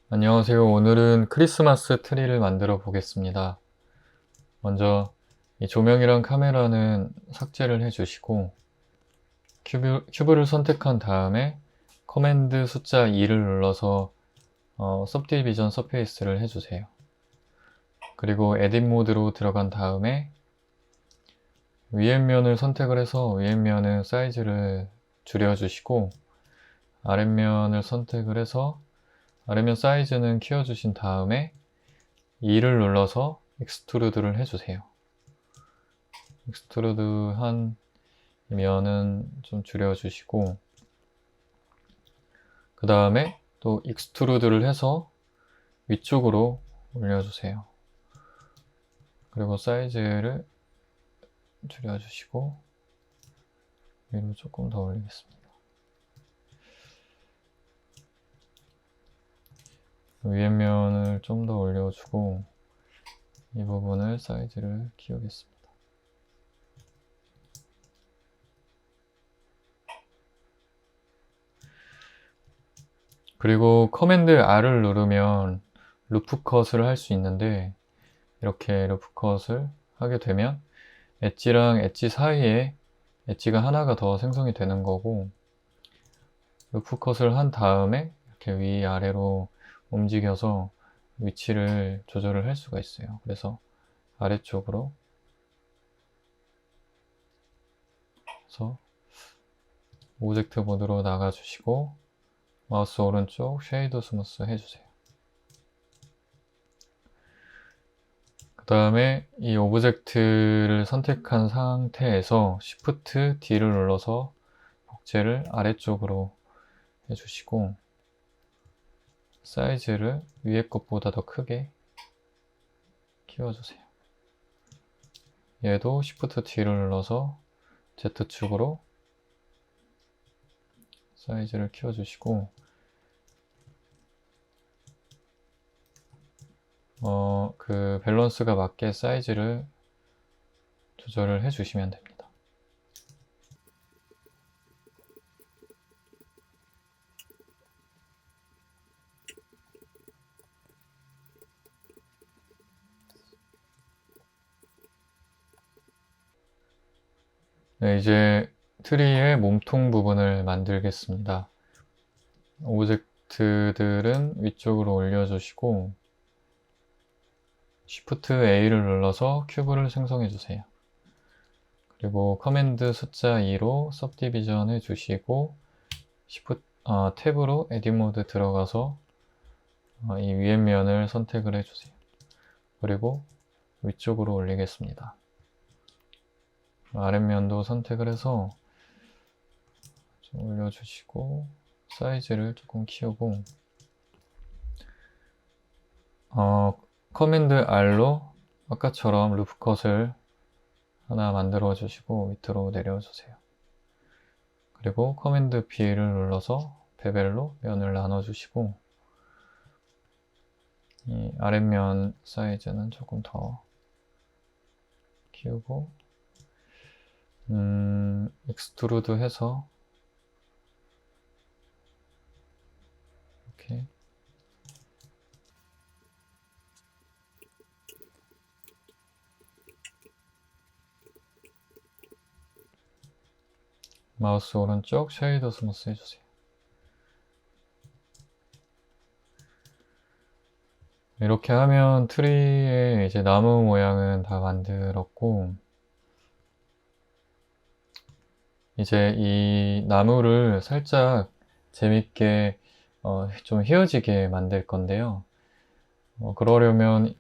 안녕하세요. 오늘은 크리스마스 트리를 만들어 보겠습니다. 먼저 이 조명이랑 카메라는 삭제를 해주시고 큐브를 선택한 다음에 커맨드 숫자 2를 눌러서 सब디비전 서페이스를 해주세요. 그리고 에딧 모드로 들어간 다음에 위에면을 선택을 해서 위에면은 사이즈를 줄여주시고 아랫면을 선택을 해서 아래면 사이즈는 키워주신 다음에 2를 눌러서 익스트루드를 해주세요. 익스트루드 한 면은 좀 줄여주시고 그 다음에 또 익스트루드를 해서 위쪽으로 올려주세요. 그리고 사이즈를 줄여주시고 위로 조금 더 올리겠습니다. 위에 면을 좀 더 올려주고 이 부분을 사이즈를 키우겠습니다. 그리고 커맨드 R을 누르면 루프 컷을 할 수 있는데 이렇게 루프 컷을 하게 되면 엣지랑 엣지 사이에 엣지가 하나가 더 생성이 되는 거고 루프 컷을 한 다음에 이렇게 위아래로 움직여서 위치를 조절을 할 수가 있어요. 그래서 아래쪽으로 해서 오브젝트 모드로 나가주시고 마우스 오른쪽 쉐이드 스무스 해주세요. 그 다음에 이 오브젝트를 선택한 상태에서 Shift D를 눌러서 복제를 아래쪽으로 해주시고 사이즈를 위에 것보다 더 크게 키워주세요. 얘도 Shift D를 눌러서 Z축으로 사이즈를 키워주시고 그 밸런스가 맞게 사이즈를 조절을 해주시면 됩니다. 네, 이제 트리의 몸통 부분을 만들겠습니다. 오브젝트들은 위쪽으로 올려주시고 Shift A를 눌러서 큐브를 생성해 주세요. 그리고 커맨드 숫자 2로 सब디비전 해주시고 탭으로 에딧 모드 들어가서 이 위에 면을 선택을 해주세요. 그리고 위쪽으로 올리겠습니다. 아랫면도 선택을 해서 좀 올려주시고 사이즈를 조금 키우고 커맨드 R로 아까처럼 루프 컷을 하나 만들어 주시고 밑으로 내려주세요. 그리고 커맨드 B를 눌러서 베벨로 면을 나눠 주시고 이 아랫면 사이즈는 조금 더 키우고 익스트루드 해서 이렇게 마우스 오른쪽 쉐이더 스무스 해주세요. 이렇게 하면 트리의 이제 나무 모양은 다 만들었고 이제 이 나무를 살짝 재밌게 좀 휘어지게 만들 건데요. 그러려면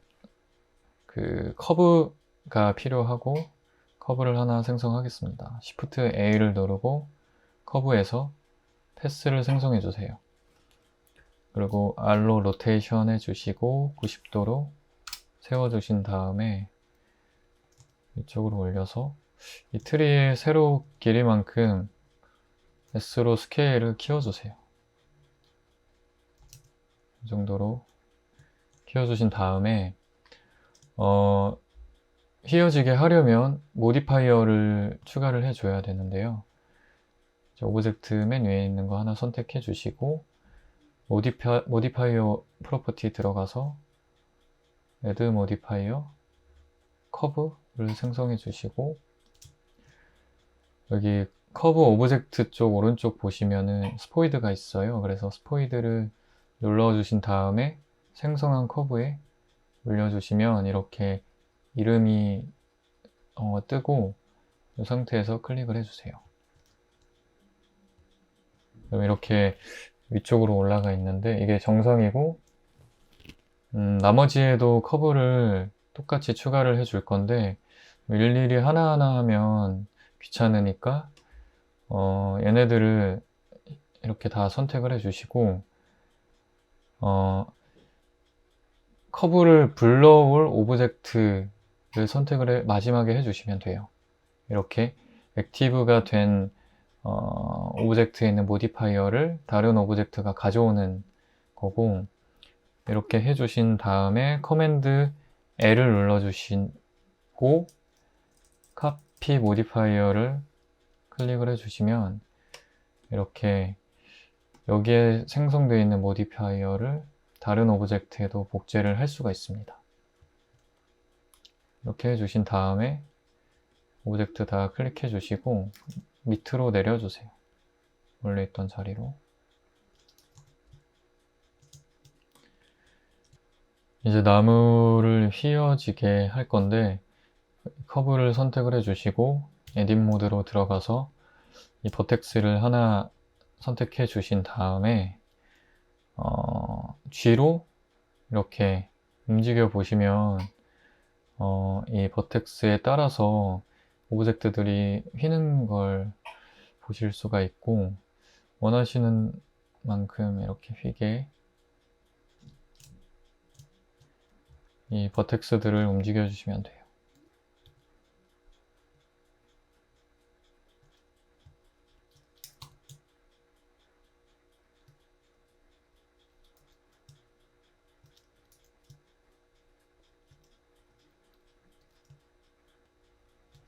그 커브가 필요하고 커브를 하나 생성하겠습니다. Shift A를 누르고 커브에서 패스를 생성해 주세요. 그리고 R로 로테이션 해주시고 90도로 세워주신 다음에 이쪽으로 올려서 이 트리의 세로 길이만큼 S로 스케일을 키워주세요. 이 정도로 키워주신 다음에 휘어지게 하려면 모디파이어를 추가를 해줘야 되는데요. 오브젝트 맨 위에 있는 거 하나 선택해 주시고 모디파이어 프로퍼티 들어가서 add 모디파이어 커브를 생성해 주시고, 여기 커브 오브젝트 쪽 오른쪽 보시면은 스포이드가 있어요. 그래서 스포이드를 눌러주신 다음에 생성한 커브에 올려주시면 이렇게 이름이 뜨고, 이 상태에서 클릭을 해주세요. 그럼 이렇게 위쪽으로 올라가 있는데 이게 정상이고, 나머지에도 커브를 똑같이 추가를 해줄 건데 일일이 하나하나 하면 귀찮으니까 얘네들을 이렇게 다 선택을 해주시고, 커브를 불러올 오브젝트를 마지막에 해주시면 돼요. 이렇게 액티브가 된 오브젝트에 있는 모디파이어를 다른 오브젝트가 가져오는 거고, 이렇게 해주신 다음에 커맨드 L을 눌러주시고 카피 모디파이어를 클릭을 해주시면 이렇게 여기에 생성되어 있는 모디파이어를 다른 오브젝트에도 복제를 할 수가 있습니다. 이렇게 해주신 다음에 오브젝트 다 클릭해 주시고 밑으로 내려주세요. 원래 있던 자리로. 이제 나무를 휘어지게 할 건데 커브를 선택을 해주시고 에딧 모드로 들어가서 이 버텍스를 하나 선택해 주신 다음에 G로 이렇게 움직여 보시면 이 버텍스에 따라서 오브젝트들이 휘는 걸 보실 수가 있고, 원하시는 만큼 이렇게 휘게 이 버텍스들을 움직여 주시면 돼요.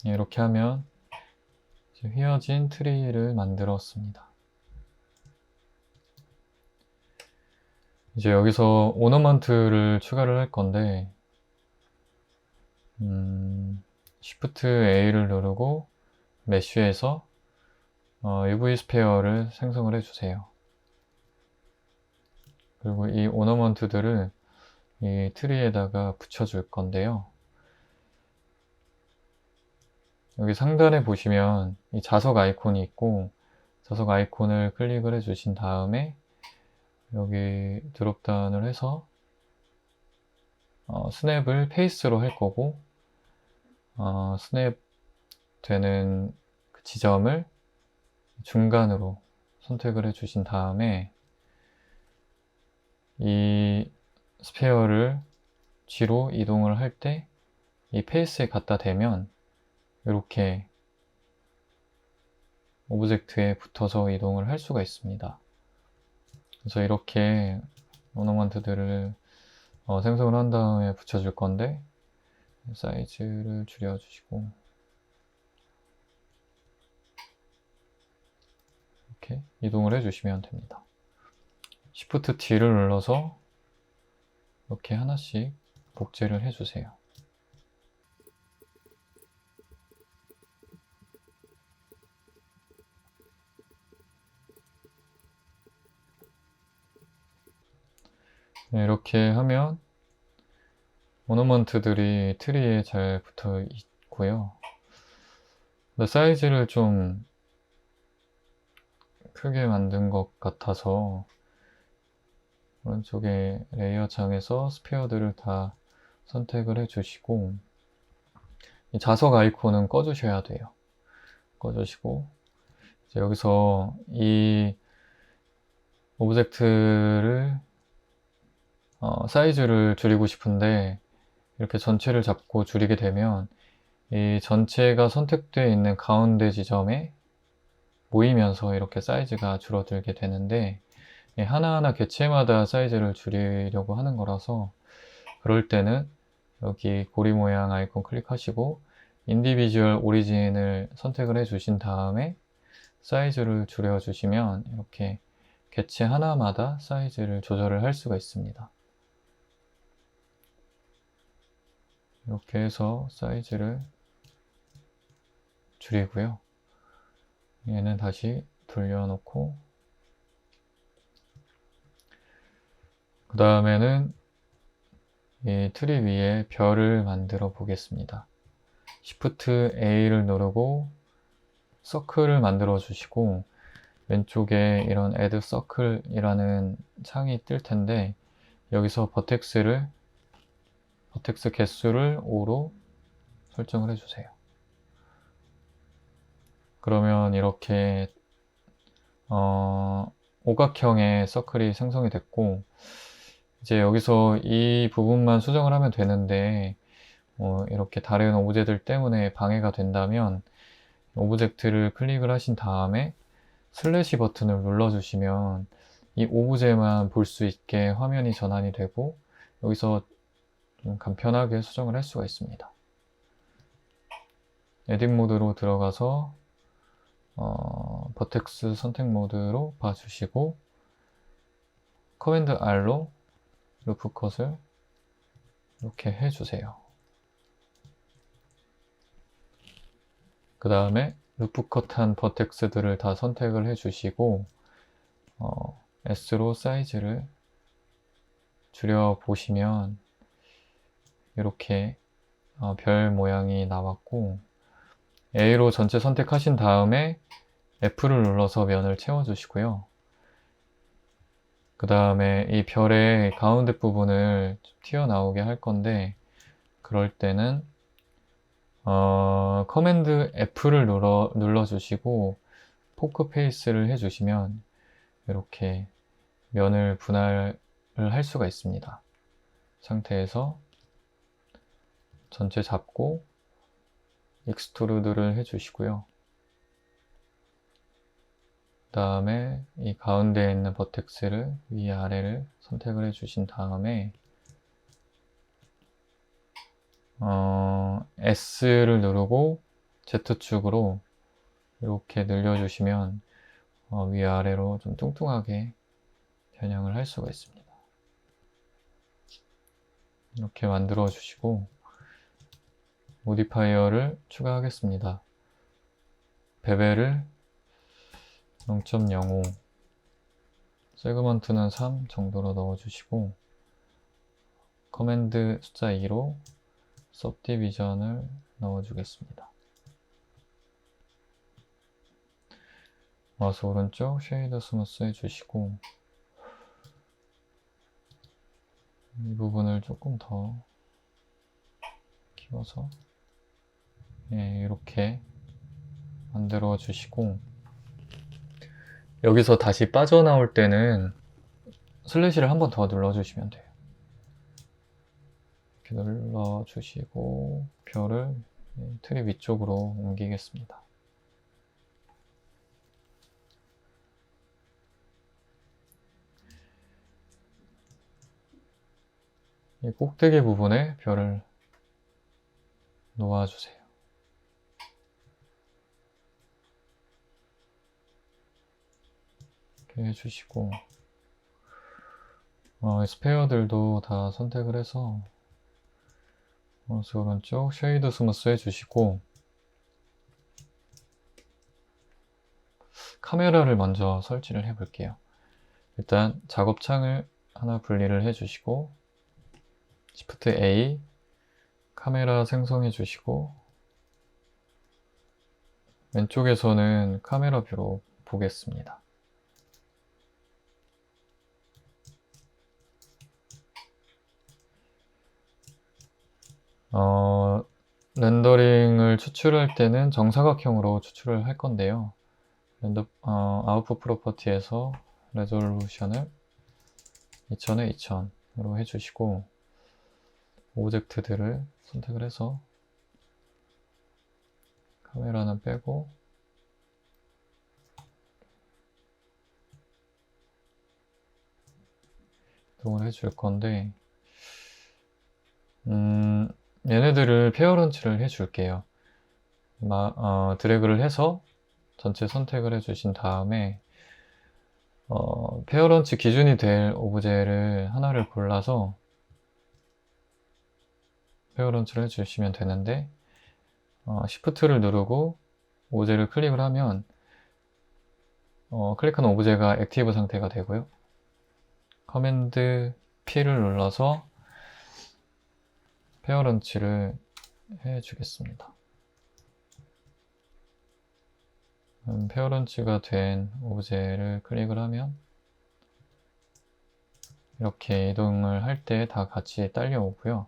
이렇게 하면 휘어진 트리를 만들었습니다. 이제 여기서 오너먼트를 추가를 할 건데 Shift A를 누르고 메쉬에서 UV 스페어를 생성을 해주세요. 그리고 이 오너먼트들을 이 트리에다가 붙여줄 건데요. 여기 상단에 보시면 이 자석 아이콘이 있고, 자석 아이콘을 클릭을 해주신 다음에 여기 드롭다운을 해서 스냅을 페이스로 할 거고, 스냅 되는 그 지점을 중간으로 선택을 해주신 다음에 이 스페어를 G로 이동을 할 때 이 페이스에 갖다 대면 이렇게 오브젝트에 붙어서 이동을 할 수가 있습니다. 그래서 이렇게 오너먼트들을 생성을 한 다음에 붙여줄 건데 사이즈를 줄여주시고 이렇게 이동을 해주시면 됩니다. Shift T를 눌러서 이렇게 하나씩 복제를 해주세요. 네, 이렇게 하면 오너먼트들이 트리에 잘 붙어 있고요. 사이즈를 좀 크게 만든 것 같아서 오른쪽에 레이어 창에서 스페어들을 다 선택을 해주시고, 이 자석 아이콘은 꺼주셔야 돼요. 꺼주시고 이제 여기서 이 오브젝트를 사이즈를 줄이고 싶은데 이렇게 전체를 잡고 줄이게 되면 이 전체가 선택되어 있는 가운데 지점에 모이면서 이렇게 사이즈가 줄어들게 되는데, 하나하나 개체마다 사이즈를 줄이려고 하는 거라서 그럴 때는 여기 고리 모양 아이콘 클릭하시고 인디비주얼 오리진을 선택을 해 주신 다음에 사이즈를 줄여 주시면 이렇게 개체 하나마다 사이즈를 조절을 할 수가 있습니다. 이렇게 해서 사이즈를 줄이고요. 얘는 다시 돌려놓고 그 다음에는 이 트리 위에 별을 만들어 보겠습니다. Shift A를 누르고 서클을 만들어 주시고 왼쪽에 이런 Add Circle 이라는 창이 뜰 텐데 여기서 버텍스 개수를 5로 설정을 해주세요. 그러면 이렇게 오각형의 서클이 생성이 됐고 이제 여기서 이 부분만 수정을 하면 되는데 이렇게 다른 오브제들 때문에 방해가 된다면 오브젝트를 클릭을 하신 다음에 슬래시 버튼을 눌러주시면 이 오브제만 볼 수 있게 화면이 전환이 되고 여기서 좀 간편하게 수정을 할 수가 있습니다. 에딧 모드로 들어가서 버텍스 선택 모드로 봐주시고 커맨드 R로 루프 컷을 이렇게 해주세요. 그 다음에 루프 컷한 버텍스들을 다 선택을 해주시고 S로 사이즈를 줄여보시면 이렇게 별 모양이 나왔고 A로 전체 선택하신 다음에 F를 눌러서 면을 채워주시고요. 그 다음에 이 별의 가운데 부분을 튀어나오게 할 건데 그럴 때는 커맨드 F를 눌러주시고 포크 페이스를 해주시면 이렇게 면을 분할을 할 수가 있습니다. 상태에서 전체 잡고 익스트루드를 해주시고요. 그 다음에 이 가운데에 있는 버텍스를 위아래를 선택을 해주신 다음에 S를 누르고 Z축으로 이렇게 늘려주시면 위아래로 좀 뚱뚱하게 변형을 할 수가 있습니다. 이렇게 만들어 주시고 모디파이어를 추가하겠습니다. 베벨을 0.05 세그먼트는 3 정도로 넣어주시고 커맨드 숫자 2로 서브디비전을 넣어주겠습니다. 마우스 오른쪽 쉐이더 스무스 해주시고 이 부분을 조금 더 키워서 이렇게 만들어 주시고 여기서 다시 빠져나올 때는 슬래시를 한 번 더 눌러주시면 돼요. 이렇게 눌러주시고 별을 트리 위쪽으로 옮기겠습니다. 이 꼭대기 부분에 별을 놓아주세요. 이렇게 해주시고 스페어들도 다 선택을 해서 마우스 오른쪽 쉐이드 스무스 해주시고 카메라를 먼저 설치를 해 볼게요. 일단 작업창을 하나 분리를 해주시고 Shift A 카메라 생성해 주시고 왼쪽에서는 카메라 뷰로 보겠습니다. 렌더링을 추출할 때는 정사각형으로 추출을 할 건데요. 아웃풋 프로퍼티에서 레졸루션을 2000에 2000으로 해주시고 오브젝트들을 선택을 해서 카메라는 빼고 이동을 해줄 건데 얘네들을 페어런치를 해줄게요. 드래그를 해서 전체 선택을 해주신 다음에 페어런치 기준이 될 오브제를 하나를 골라서 페어런치를 해주시면 되는데, Shift를 누르고 오브제를 클릭을 하면 클릭한 오브제가 액티브 상태가 되고요. 커맨드 P를 눌러서 페어런치를 해주겠습니다. 페어런치가 된 오브제를 클릭을 하면 이렇게 이동을 할 때 다 같이 딸려오고요.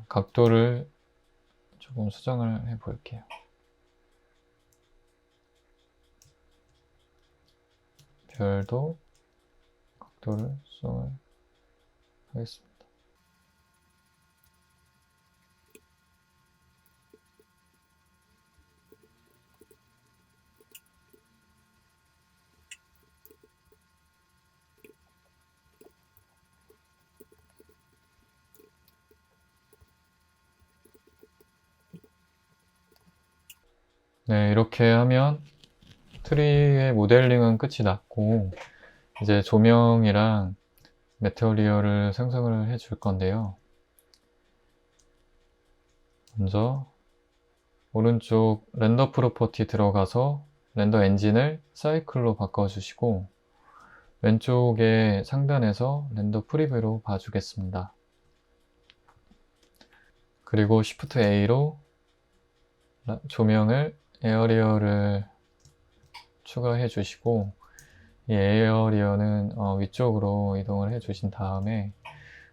각도를 조금 수정을 해 볼게요. 별도 각도를 수정을 하겠습니다. 네, 이렇게 하면 트리의 모델링은 끝이 났고, 이제 조명이랑 매터리얼을 생성을 해 줄 건데요. 먼저 오른쪽 렌더 프로퍼티 들어가서 렌더 엔진을 사이클로 바꿔주시고, 왼쪽에 상단에서 렌더 프리뷰로 봐주겠습니다. 그리고 Shift A로 조명을 에어리어를 추가해 주시고, 이 에어리어는 위쪽으로 이동을 해 주신 다음에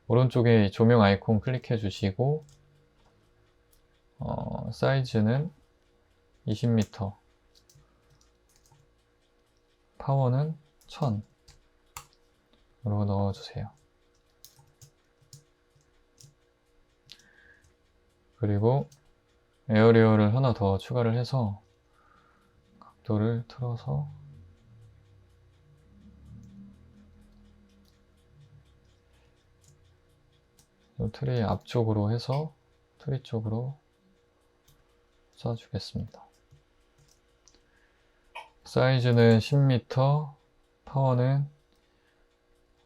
오른쪽에 조명 아이콘 클릭해 주시고, 사이즈는 20m, 파워는 1000으로 넣어주세요. 그리고 에어리어를 하나 더 추가를 해서 각도를 틀어서 트리 앞쪽으로 해서 트리 쪽으로 쏴주겠습니다. 사이즈는 10m, 파워는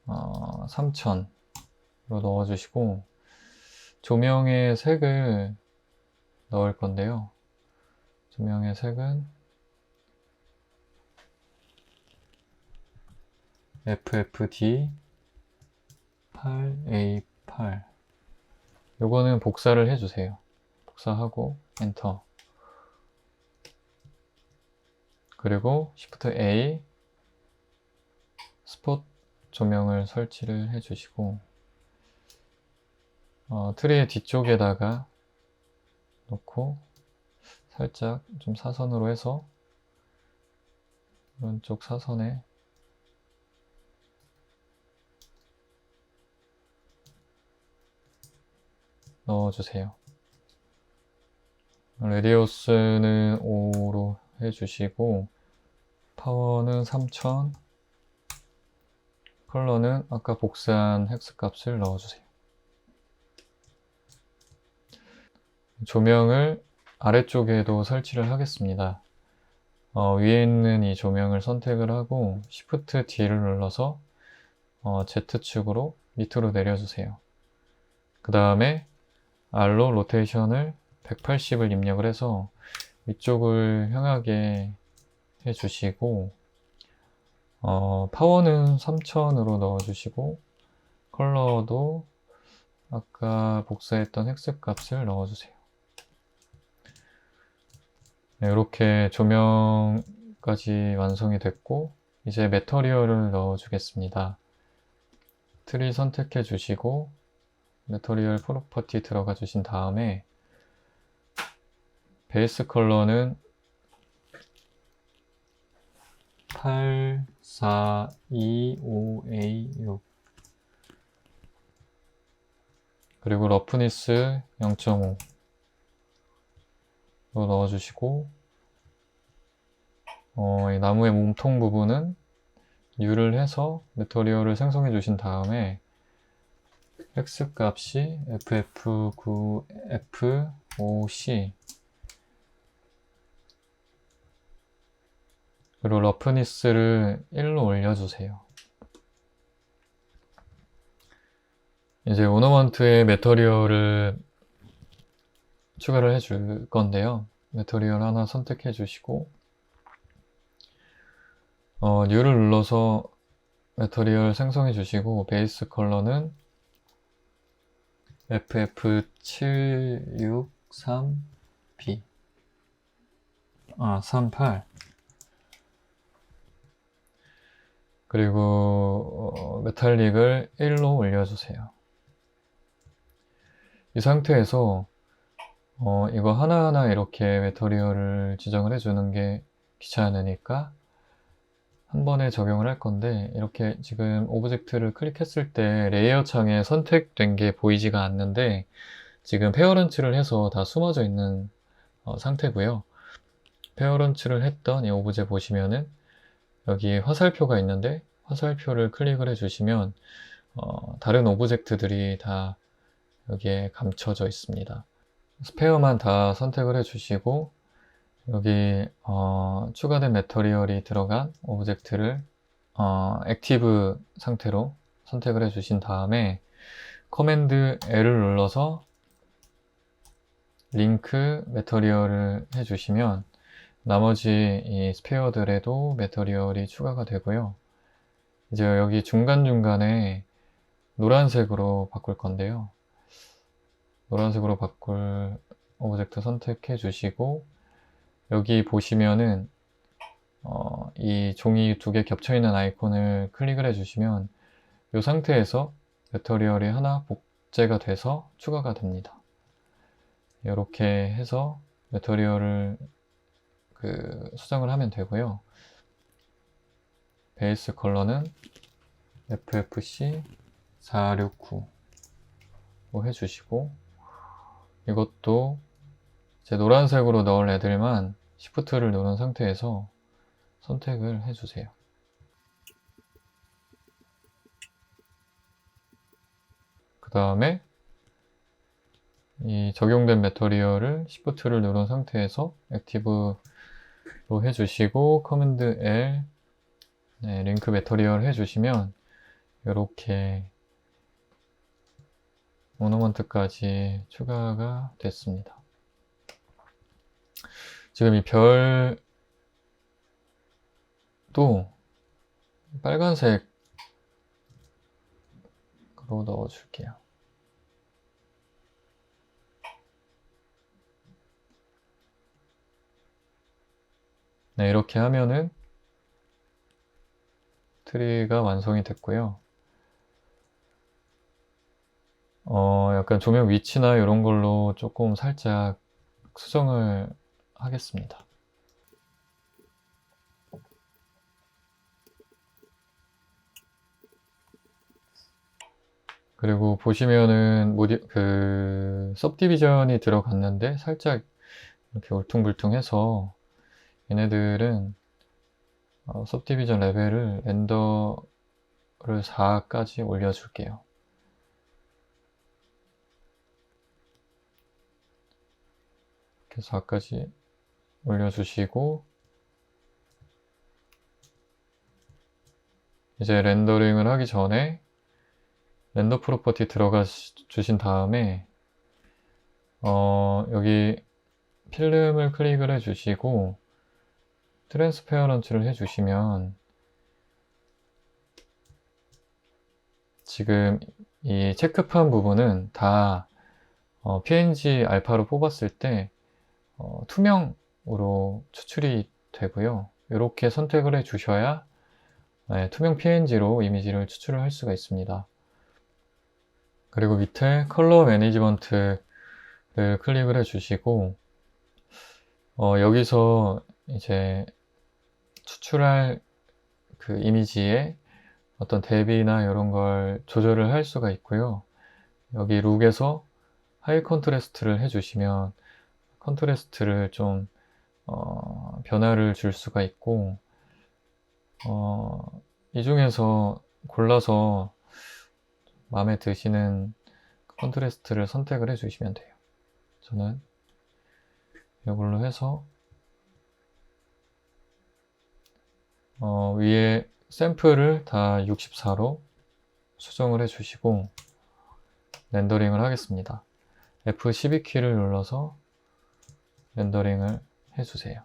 3000으로 넣어주시고, 조명의 색을 넣을 건데요. 조명의 색은 FFD 8A8. 요거는 복사를 해주세요. 복사하고 엔터. 그리고 Shift A 스폿 조명을 설치를 해주시고, 트리의 뒤쪽에다가 놓고 살짝 좀 사선으로 해서 오른쪽 사선에 넣어주세요. 레디우스는 5로 해주시고, 파워는 3000, 컬러는 아까 복사한 헥스 값을 넣어주세요. 조명을 아래쪽에도 설치를 하겠습니다. 위에 있는 이 조명을 선택을 하고 Shift D를 눌러서 Z축으로 밑으로 내려주세요. 그 다음에 R로 로테이션을 180을 입력을 해서 위쪽을 향하게 해주시고, 파워는 3000으로 넣어주시고, 컬러도 아까 복사했던 헥스 값을 넣어주세요. 네, 이렇게 조명까지 완성이 됐고, 이제 매터리얼을 넣어주겠습니다. 트리 선택해 주시고, 매터리얼 프로퍼티 들어가 주신 다음에 베이스 컬러는 8425A6, 그리고 러프니스 0.5로 넣어주시고, 이 나무의 몸통 부분은 U를 해서 매터리얼을 생성해 주신 다음에 헥스 값이 FF9F5C, 그리고 러프니스를 1로 올려주세요. 이제 오너먼트에 매터리얼을 추가를 해줄 건데요. 매터리얼 하나 선택해 주시고 뉴를 눌러서 매터리얼 생성해 주시고 베이스 컬러는 FF763B 38 그리고 메탈릭을 1로 올려주세요. 이 상태에서 이거 하나하나 이렇게 매터리얼을 지정을 해주는 게 귀찮으니까 한 번에 적용을 할 건데, 이렇게 지금 오브젝트를 클릭했을 때 레이어 창에 선택된 게 보이지가 않는데 지금 페어런치를 해서 다 숨어져 있는 상태고요. 페어런치를 했던 이 오브제 보시면은 여기 화살표가 있는데 화살표를 클릭을 해주시면 다른 오브젝트들이 다 여기에 감춰져 있습니다. 스페어만 다 선택을 해주시고 여기 추가된 매터리얼이 들어간 오브젝트를 액티브 상태로 선택을 해주신 다음에 커맨드 L을 눌러서 링크 매터리얼을 해주시면 나머지 이 스페어들에도 매터리얼이 추가가 되고요. 이제 여기 중간중간에 노란색으로 바꿀 건데요. 노란색으로 바꿀 오브젝트 선택해 주시고 여기 보시면은 이 종이 두 개 겹쳐 있는 아이콘을 클릭을 해 주시면 이 상태에서 매터리얼이 하나 복제가 돼서 추가가 됩니다. 이렇게 해서 매터리얼을 수정을 하면 되고요. 베이스 컬러는 FFC 469로 해주시고 이것도 이제 노란색으로 넣을 애들만 Shift를 누른 상태에서 선택을 해주세요. 그 다음에 이 적용된 매터리얼을 Shift를 누른 상태에서 액티브로 해주시고 커맨드 L 링크 매터리얼 해주시면 이렇게 오너먼트까지 추가가 됐습니다. 지금 이 별도 빨간색으로 넣어줄게요. 네, 이렇게 하면은 트리가 완성이 됐고요. 약간 조명 위치나 이런 걸로 조금 살짝 수정을 하겠습니다. 그리고 보시면은 सब디비전이 들어갔는데 살짝 이렇게 울퉁불퉁해서 얘네들은 सब디비전 레벨을 렌더를 4까지 올려줄게요. 이렇게 4까지 올려주시고 이제 렌더링을 하기 전에 렌더 프로퍼티 들어가 주신 다음에 여기 필름을 클릭을 해 주시고 트랜스페어런츠를 해 주시면 지금 이 체크판 부분은 다 PNG 알파로 뽑았을 때 투명으로 추출이 되고요. 이렇게 선택을 해 주셔야 투명 PNG로 이미지를 추출을 할 수가 있습니다. 그리고 밑에 컬러 매니지먼트를 클릭을 해 주시고 여기서 이제 추출할 그 이미지에 어떤 대비나 이런 걸 조절을 할 수가 있고요. 여기 룩에서 하이 컨트라스트를 해주시면 컨트라스트를 좀 변화를 줄 수가 있고 이 중에서 골라서 마음에 드시는 컨트라스트를 선택을 해주시면 돼요. 저는 이걸로 해서 위에 샘플을 다 64로 수정을 해주시고 렌더링을 하겠습니다. F12키를 눌러서 렌더링을 해주세요.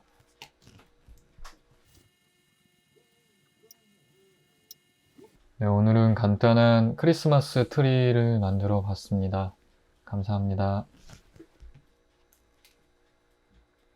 네, 오늘은 간단한 크리스마스 트리를 만들어 봤습니다. 감사합니다.